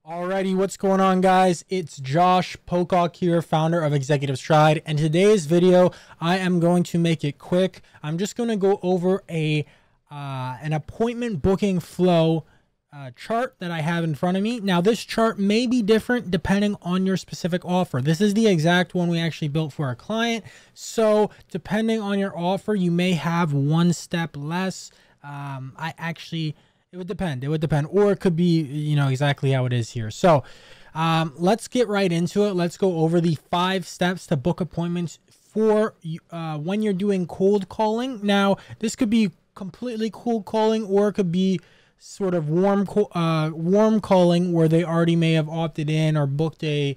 Alrighty, what's going on, guys? It's Josh Pocock here, founder of Executive Stride, and today's video I am going to make it quick. I'm just going to go over an appointment booking flow chart that I have in front of me. Now, this chart may be different depending on your specific offer. This is the exact one we actually built for our client, so depending on your offer, you may have one step less. It would depend. Or it could be, exactly how it is here. So let's get right into it. Let's go over the 5 steps to book appointments for when you're doing cold calling. Now, this could be completely cold calling, or it could be sort of warm calling where they already may have opted in or bought a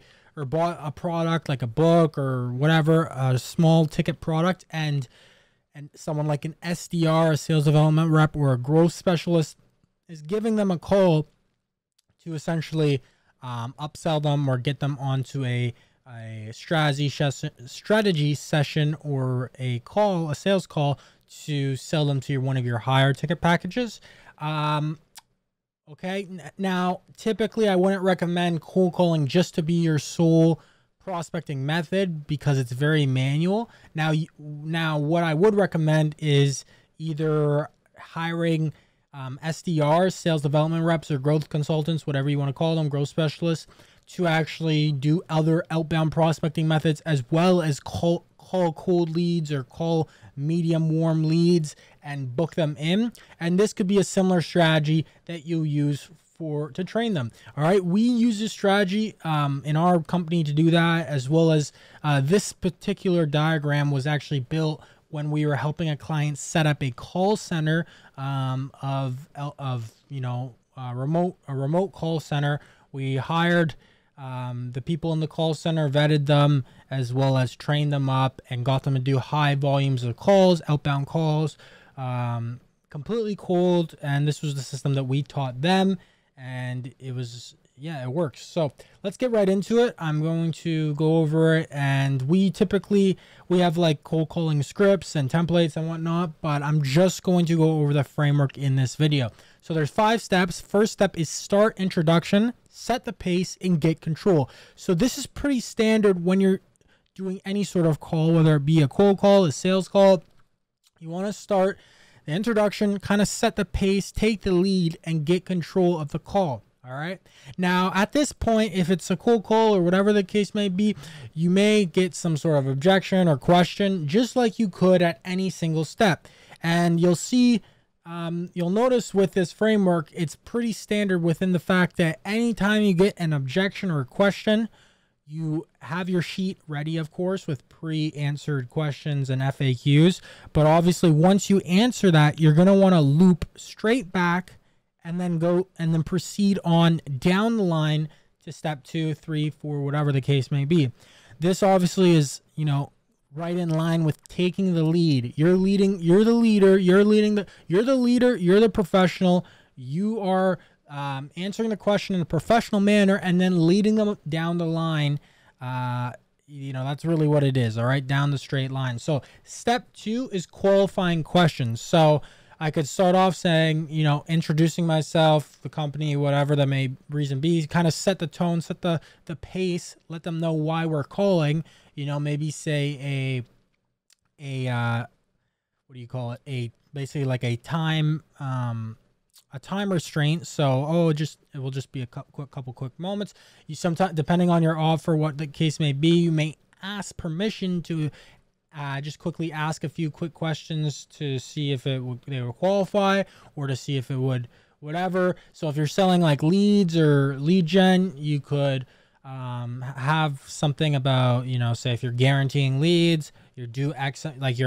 product like a book or whatever, a small ticket product, and someone like an SDR, a sales development rep, or a growth specialist is giving them a call to essentially upsell them or get them onto a strategy session or a sales call to sell them to one of your higher ticket packages. Okay, now typically I wouldn't recommend cold calling just to be your sole prospecting method because it's very manual. Now what I would recommend is either hiring SDRs, sales development reps, or growth consultants, whatever you want to call them, growth specialists, to actually do other outbound prospecting methods, as well as call cold leads or call medium warm leads and book them in. And this could be a similar strategy that you use to train them. All right, we use this strategy in our company to do that, as well as this particular diagram was actually built when we were helping a client set up a call center a remote call center. We hired the people in the call center, vetted them, as well as trained them up and got them to do high volumes of calls, outbound calls, completely cold. And this was the system that we taught them, and it works. So let's get right into it. I'm going to go over it, and we have like cold calling scripts and templates and whatnot, but I'm just going to go over the framework in this video. So there's 5 steps. First step is start introduction, set the pace, and get control. So this is pretty standard when you're doing any sort of call, whether it be a cold call, a sales call. You want to start the introduction, kind of set the pace, take the lead, and get control of the call. All right. Now, at this point, if it's a cold call or whatever the case may be, you may get some sort of objection or question, just like you could at any single step. And you'll see, you'll notice with this framework, it's pretty standard within the fact that anytime you get an objection or a question, you have your sheet ready, of course, with pre-answered questions and FAQs. But obviously, once you answer that, you're going to want to loop straight back and then proceed on down the line to step 2, 3, 4, whatever the case may be. This obviously is, right in line with taking the lead. You're the leader, you're the professional. You are answering the question in a professional manner and then leading them down the line. That's really what it is. All right, down the straight line. So step 2 is qualifying questions. So I could start off saying, introducing myself, the company, whatever that may reason be, kind of set the tone, set the pace, let them know why we're calling, maybe say what do you call it? Basically like a time restraint. So, it will just be a couple quick moments. You sometimes, depending on your offer, what the case may be, you may ask permission to just quickly ask a few quick questions to see if they would qualify, or to see if it would whatever. So if you're selling like leads or lead gen, you could have something about, say if you're guaranteeing leads, you do X, like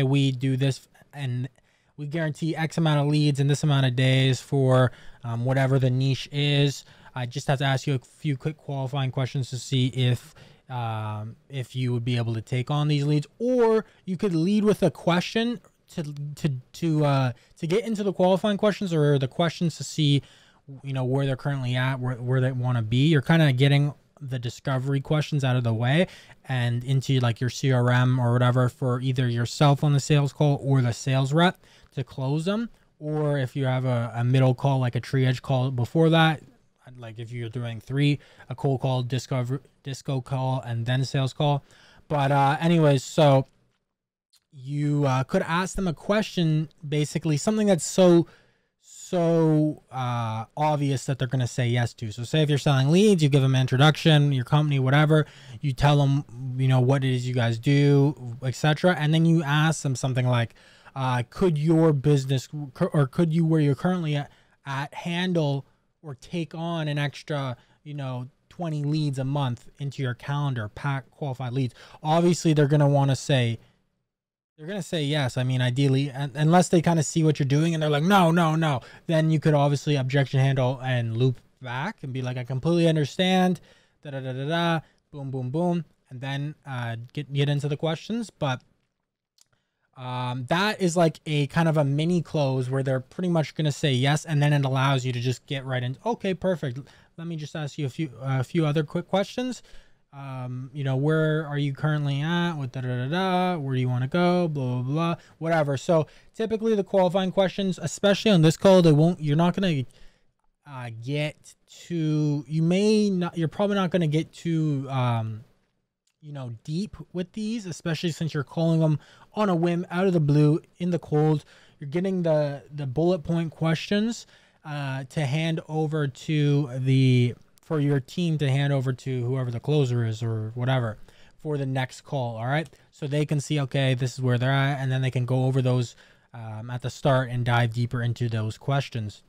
we do this and we guarantee X amount of leads in this amount of days for whatever the niche is. I just have to ask you a few quick qualifying questions to see if you would be able to take on these leads, or you could lead with a question to get into the qualifying questions, or the questions to see, where they're currently at, where they want to be. You're kind of getting the discovery questions out of the way and into like your CRM or whatever for either yourself on the sales call or the sales rep to close them. Or if you have a middle call, like a triage call before that, like if you're doing 3, a cold call, disco call, and then sales call. But anyways, so you could ask them a question, basically something that's so obvious that they're going to say yes to. So say if you're selling leads, you give them an introduction, your company, whatever, you tell them, you know, what it is you guys do, etc. And then you ask them something like, could your business, or could you, where you're currently at handle or take on an extra, you know, 20 leads a month into your calendar, pack qualified leads? Obviously they're going to want to say, yes. I mean, ideally, unless they kind of see what you're doing and they're like, no, then you could obviously objection handle and loop back and be like, I completely understand, boom, boom, boom, and then get into the questions. But that is like a kind of a mini close where they're pretty much going to say yes, and then it allows you to just get right into, okay, perfect. Let me just ask you a few other quick questions. You know, where are you currently at with where do you want to go, blah, blah, blah, whatever. So typically the qualifying questions, especially on this call, you're not going to get to, you're probably not going to get too, you know, deep with these, especially since you're calling them on a whim, out of the blue, in the cold. You're getting the bullet point questions to hand over to for your team to hand over to whoever the closer is or whatever for the next call. All right. So they can see, okay, this is where they're at. And then they can go over those at the start and dive deeper into those questions.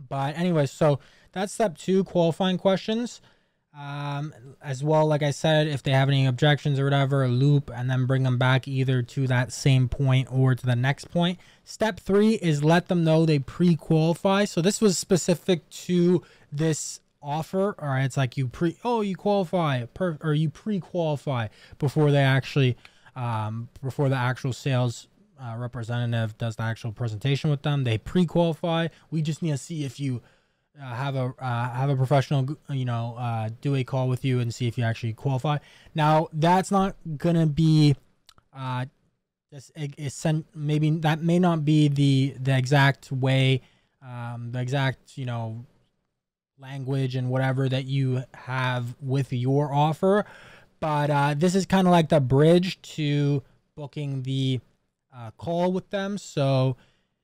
But anyways, so that's step 2, qualifying questions. As well, like I said, if they have any objections or whatever, loop and then bring them back either to that same point or to the next point. Step 3 is let them know they pre-qualify. So this was specific to this offer. All right, it's like you qualify or you pre-qualify before they actually before the actual sales representative does the actual presentation with them. They pre-qualify. We just need to see if you have a professional, you know, do a call with you and see if you actually qualify. Now that's not gonna be maybe that may not be the exact way, the exact, you know, language and whatever that you have with your offer, but this is kind of like the bridge to booking the call with them. So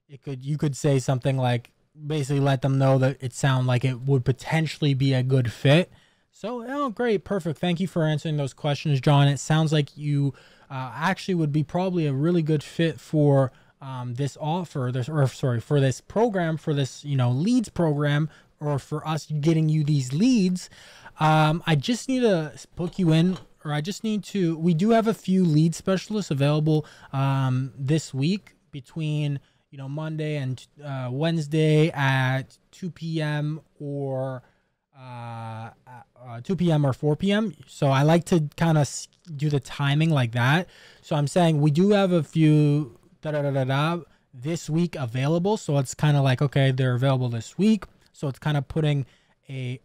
you could say something like, basically let them know that it sounds like it would potentially be a good fit. So, oh, great, perfect. Thank you for answering those questions, John. It sounds like you actually would be probably a really good fit for this offer, for this program, for this, you know, leads program, or for us getting you these leads. I just need to book you in, or we do have a few lead specialists available this week between, you know, Monday and Wednesday at 2 p.m. or 2 p.m. or 4 p.m. So I like to kind of do the timing like that. So I'm saying we do have a few this week available. So it's kind of like, okay, they're available this week. So it's kind of putting a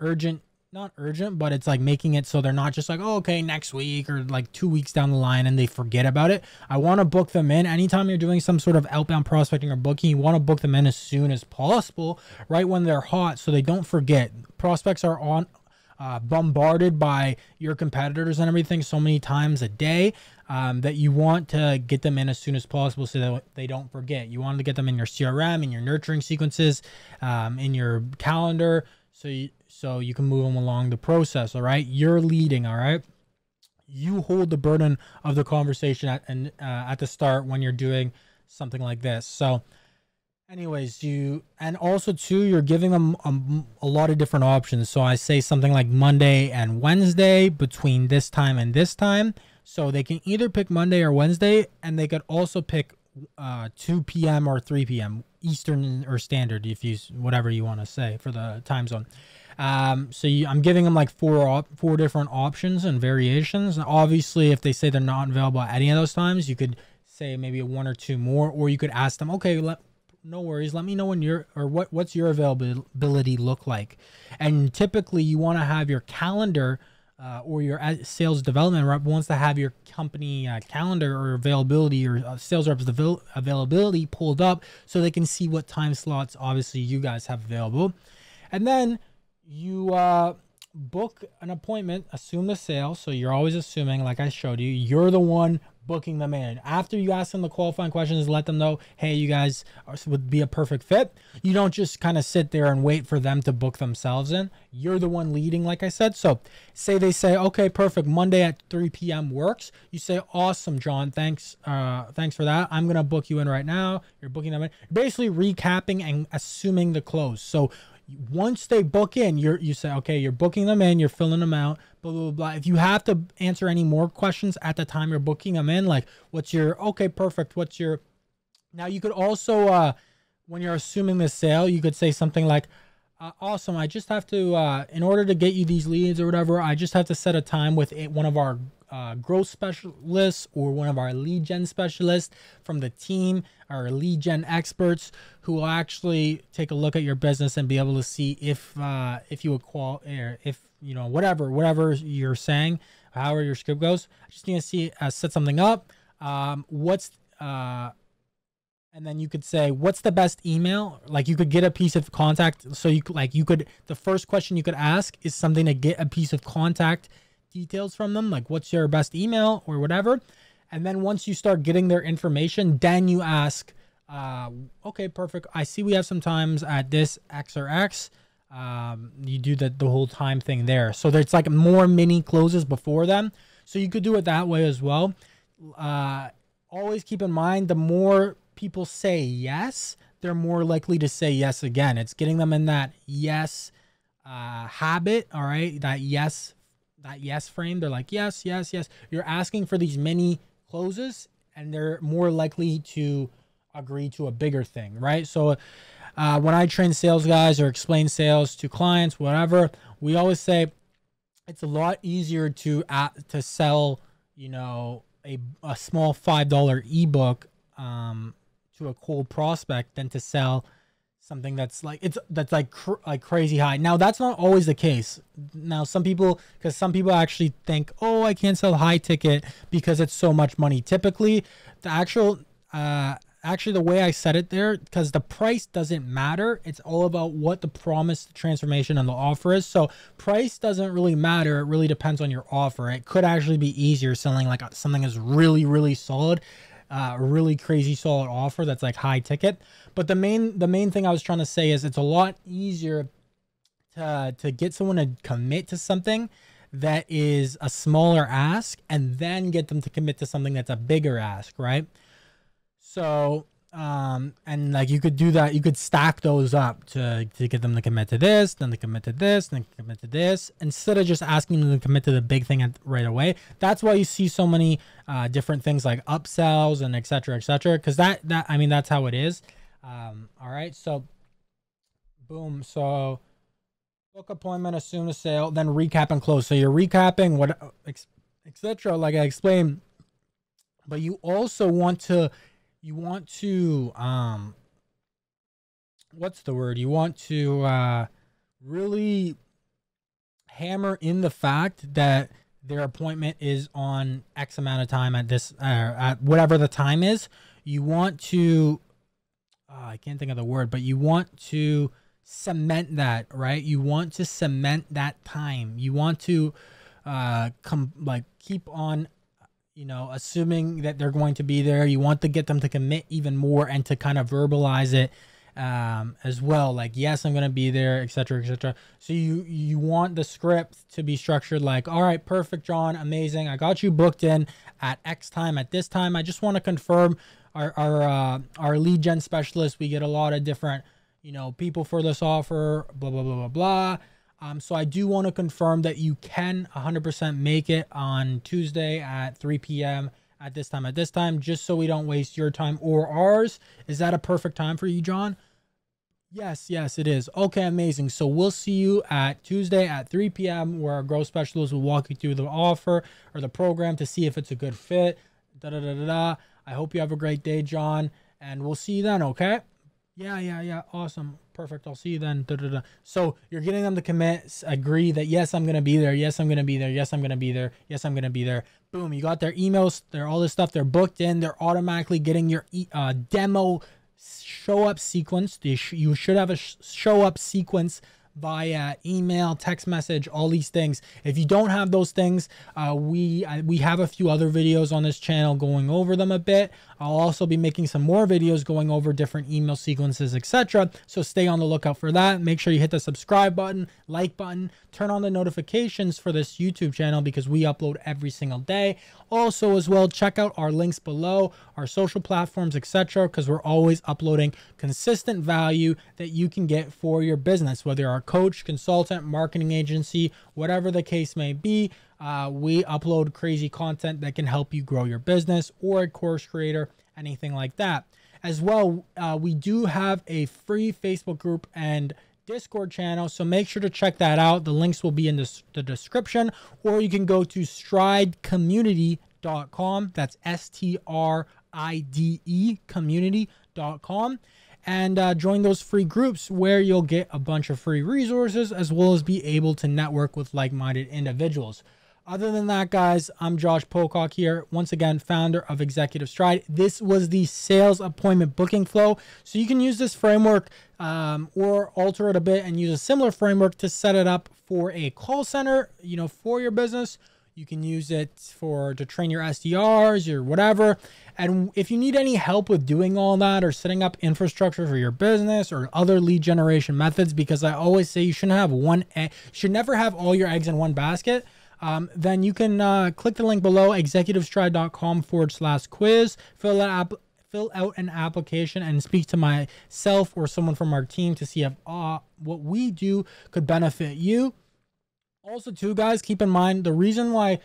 not urgent, but it's like making it so they're not just like, oh, okay, next week or like 2 weeks down the line and they forget about it. I want to book them in. Anytime you're doing some sort of outbound prospecting or booking, you want to book them in as soon as possible, right when they're hot, so they don't forget. Prospects are bombarded by your competitors and everything so many times a day that you want to get them in as soon as possible so that they don't forget. You want to get them in your CRM, in your nurturing sequences, in your calendar, so you can move them along the process. All right, you're leading. All right, you hold the burden of the conversation at the start when you're doing something like this. So anyways, and also too, you're giving them a lot of different options. So I say something like Monday and Wednesday between this time and this time. So they can either pick Monday or Wednesday, and they could also pick 2 p.m. or 3 p.m. Eastern or Standard, if you whatever you want to say for the time zone. I'm giving them like four different options and variations. And obviously, if they say they're not available at any of those times, you could say maybe 1 or 2 more, or you could ask them, okay, no worries, let me know when what's your availability look like. And typically, you want to have your calendar. Or your sales development rep wants to have your company calendar or availability or sales reps availability pulled up so they can see what time slots obviously you guys have available. And then, you book an appointment, assume the sale. So you're always assuming, like I showed you, you're the one booking them in. After you ask them the qualifying questions, let them know, hey, you guys would be a perfect fit. You don't just kind of sit there and wait for them to book themselves in. You're the one leading, like I said. So they say, okay, perfect, Monday at 3 p.m. works. You say, awesome, John, thanks for that. I'm gonna book you in right now. You're booking them in. You're basically recapping and assuming the close. So once they book in, you say, okay, you're booking them in, you're filling them out, blah, blah, blah. If you have to answer any more questions at the time you're booking them in, like okay, perfect, now you could also, when you're assuming the sale, you could say something like, awesome, I just have to, in order to get you these leads or whatever, I just have to set a time with one of our growth specialists or one of our lead gen specialists from the team, our lead gen experts, who will actually take a look at your business and be able to see if you would if you know, whatever you're saying, however your script goes. I just need to see set something up. And then you could say, what's the best email? Like, you could get a piece of contact. So the first question you could ask is something to get a piece of contact details from them. Like, what's your best email or whatever. And then once you start getting their information, then you ask, okay, perfect. I see we have some times at this X or X. You do the whole time thing there. So there's like more mini closes before them. So you could do it that way as well. Always keep in mind, the more people say yes, they're more likely to say yes again. It's getting them in that yes habit. All right, that yes frame. They're like, yes, yes, yes. You're asking for these mini closes, and they're more likely to agree to a bigger thing, right? So when I train sales guys or explain sales to clients, whatever, we always say it's a lot easier to sell, you know, a small $5 ebook to a cold prospect than to sell something that's like crazy high. Now, that's not always the case. Now, some people actually think, oh, I can't sell high ticket because it's so much money. Typically, the actually the way I said it there, because the price doesn't matter. It's all about what the promise, the transformation, and the offer is. So price doesn't really matter. It really depends on your offer. It could actually be easier selling like something that's really, really solid, a really crazy solid offer that's like high ticket. But the main thing I was trying to say is it's a lot easier to get someone to commit to something that is a smaller ask, and then get them to commit to something that's a bigger ask, right? So, and like you could do that, you could stack those up to get them to commit to this, then to commit to this, then commit to this, instead of just asking them to commit to the big thing right away. That's why you see so many different things like upsells and et cetera, because I mean, that's how it is. All right, so boom. So book appointment, assume the sale, then recap and close. So you're recapping what, etc. Like I explained, but you also want to what's the word? You want to really hammer in the fact that their appointment is on X amount of time at this, at whatever the time is. You want to, I can't think of the word, but you want to cement that, right? You want to cement that time. You want to keep on, you know, assuming that they're going to be there. You want to get them to commit even more and to kind of verbalize it as well. Like, yes, I'm going to be there, etc., etc. So you want the script to be structured like, all right, perfect, John, amazing. I got you booked in at X time, at this time. I just want to confirm our lead gen specialist. We get a lot of different, you know, people for this offer, blah, blah, blah, blah, blah. So I do want to confirm that you can 100% make it on Tuesday at 3 p.m. at this time, just so we don't waste your time or ours. Is that a perfect time for you, John? Yes, it is. Okay, amazing. So we'll see you at Tuesday at 3 p.m. where our growth specialist will walk you through the offer or the program to see if it's a good fit. I hope you have a great day, John, and we'll see you then, okay? Yeah. Awesome. Perfect. I'll see you then. So you're getting them to commit, agree that, yes, I'm going to be there. Yes, I'm going to be there. Yes, I'm going to be there. Yes, I'm going to be there. Boom. You got their emails. They're all this stuff. They're booked in. They're automatically getting your demo show up sequence. You should have a show up sequence via email, text message, all these things. If you don't have those things, we have a few other videos on this channel going over them a bit. I'll also be making some more videos going over different email sequences, etc. So stay on the lookout for that. Make sure you hit the subscribe button, like button, turn on the notifications for this YouTube channel because we upload every single day. Also as well, check out our links below, our social platforms, etc. because we're always uploading consistent value that you can get for your business, whether you're a coach, consultant, marketing agency, whatever the case may be. We upload crazy content that can help you grow your business, or a course creator, anything like that. As well, we do have a free Facebook group and Discord channel, so make sure to check that out. The links will be in the description, or you can go to stridecommunity.com. That's STRIDE community.com, and join those free groups where you'll get a bunch of free resources as well as be able to network with like-minded individuals. Other than that, guys, I'm Josh Pocock here, once again, founder of Executive Stride. This was the sales appointment booking flow. So you can use this framework or alter it a bit and use a similar framework to set it up for a call center, you know, for your business. You can use it to train your SDRs or whatever. And if you need any help with doing all that or setting up infrastructure for your business or other lead generation methods, because I always say you shouldn't have should never have all your eggs in one basket. Then you can click the link below, executivestride.com/quiz, fill out an application and speak to myself or someone from our team to see if what we do could benefit you. Also, too, guys, keep in mind the reason why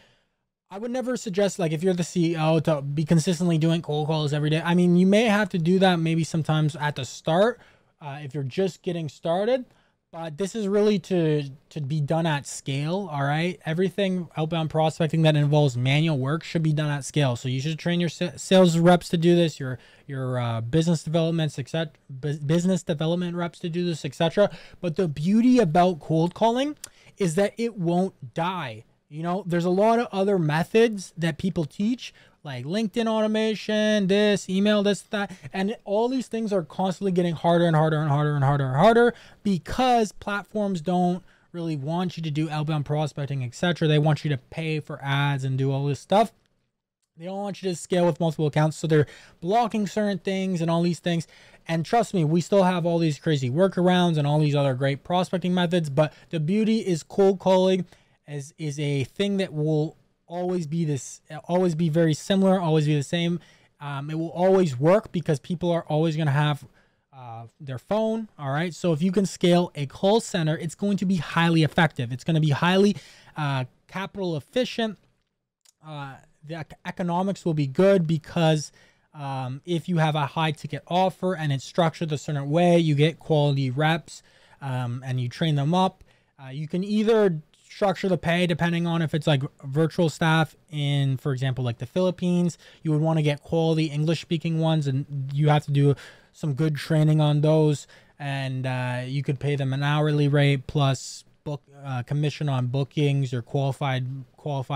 I would never suggest, like, if you're the CEO, to be consistently doing cold calls every day. I mean, you may have to do that maybe sometimes at the start if you're just getting started. But this is really to be done at scale, all right? Everything outbound prospecting that involves manual work should be done at scale. So you should train your sales reps to do this, your business development reps to do this, etc. But the beauty about cold calling is that it won't die. You know, there's a lot of other methods that people teach, like LinkedIn automation, this, email, this, that, and all these things are constantly getting harder and harder and harder and harder and harder because platforms don't really want you to do outbound prospecting, etc. They want you to pay for ads and do all this stuff. They don't want you to scale with multiple accounts, so they're blocking certain things and all these things. And trust me, we still have all these crazy workarounds and all these other great prospecting methods, but the beauty is cold calling is a thing that will always be very similar, always be the same. It will always work because people are always going to have their phone. All right. So if you can scale a call center, it's going to be highly effective. It's going to be highly capital efficient. The economics will be good because if you have a high ticket offer and it's structured a certain way, you get quality reps and you train them up. You can either structure the pay depending on if it's like virtual staff in, for example, like the Philippines. You would want to get quality English speaking ones, and you have to do some good training on those, and you could pay them an hourly rate plus commission on bookings or qualified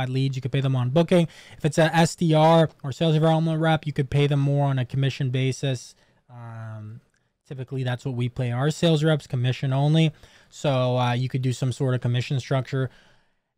leads. You could pay them on booking. If it's an SDR or sales development rep, you could pay them more on a commission basis. Typically that's what we pay our sales reps, commission only. So you could do some sort of commission structure.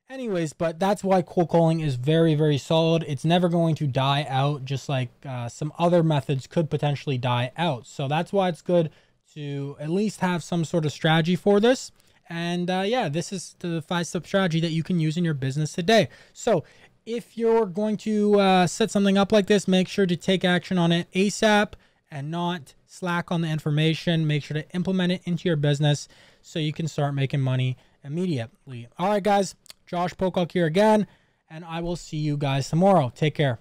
Anyways, but that's why cold calling is very, very solid. It's never going to die out, just like some other methods could potentially die out. So that's why it's good to at least have some sort of strategy for this. And yeah, this is the 5-step strategy that you can use in your business today. So if you're going to set something up like this, make sure to take action on it ASAP and not slack on the information. Make sure to implement it into your business so you can start making money immediately. All right, guys, Josh Pocock here again, and I will see you guys tomorrow. Take care.